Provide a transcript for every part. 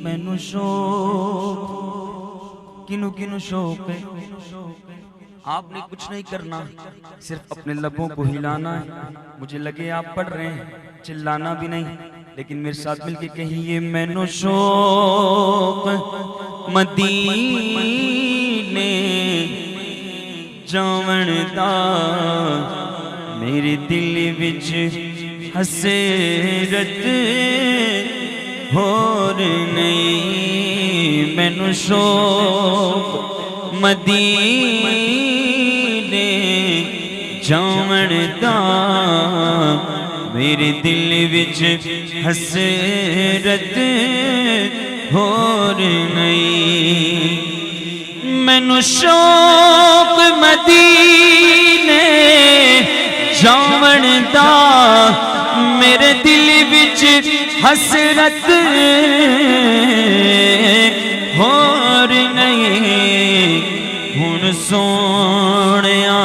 مینو شوق کنو کنو شوق ہے آپ نے کچھ نہیں کرنا صرف اپنے لبوں کو ہلانا ہے مجھے لگے آپ پڑھ رہے ہیں چلانا بھی نہیں لیکن میرے ساتھ مل کے کہیے مینو شوق مدینے جاون دا میرے دل وچ حسرت ہور نہیں مینو شوق مدینے جاون دا میرے دل وچ حسرت ہور نہیں مینو شوق مدینے جاون دا میرے دل وچ حسرت ہور نہیں ہن سونیا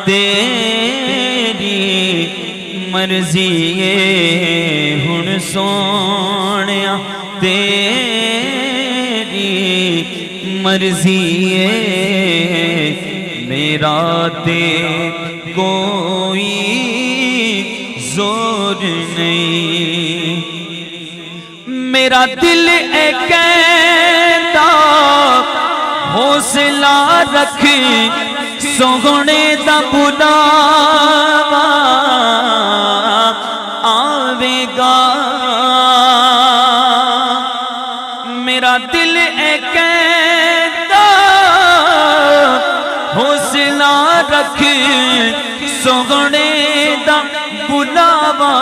تیری مرضی ہے ہن سونیا تیری مرضی ہے میرا تے کوئی زور نہیں میرا دل اے کہتا حوصلہ رکھ سونے دا بلاوا آوے گا میرا دل اے کہتا حوصلہ رکھ سونے دا بلاوا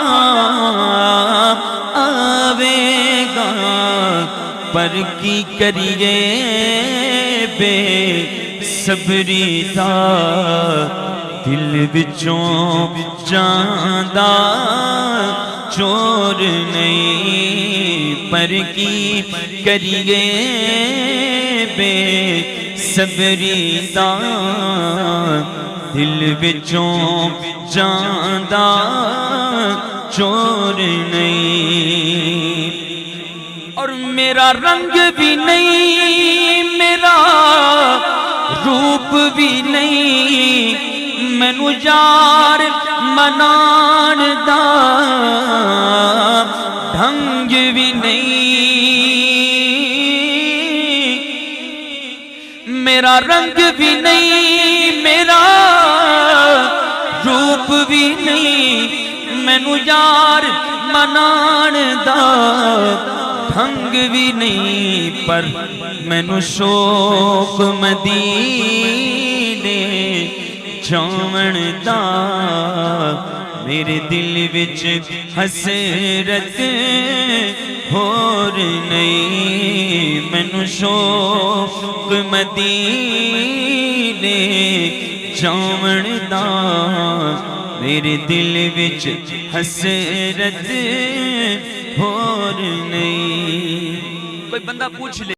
آوے گا پر کی کریے بے صبری دا دل وچوں جاندا چور نہیں پر کی کریے بے صبری دا دل وچوں جاندا چور نہیں اور میرا رنگ بھی نہیں میرا روپ بھی نہیں مینو یار منان دا ڈھنگ بھی نہیں میرا رنگ بھی نہیں میرا روپ بھی نہیں مینو یار منان دا ڈھنگ بھی نہیں پر مینو شوق مدینے جاون دا میرے دل وچ حسرت ہور نہیں مینو شوق مدینے جاون دا میرے دل وچ حسرت ہور نہیں کوئی بندہ پوچھ لے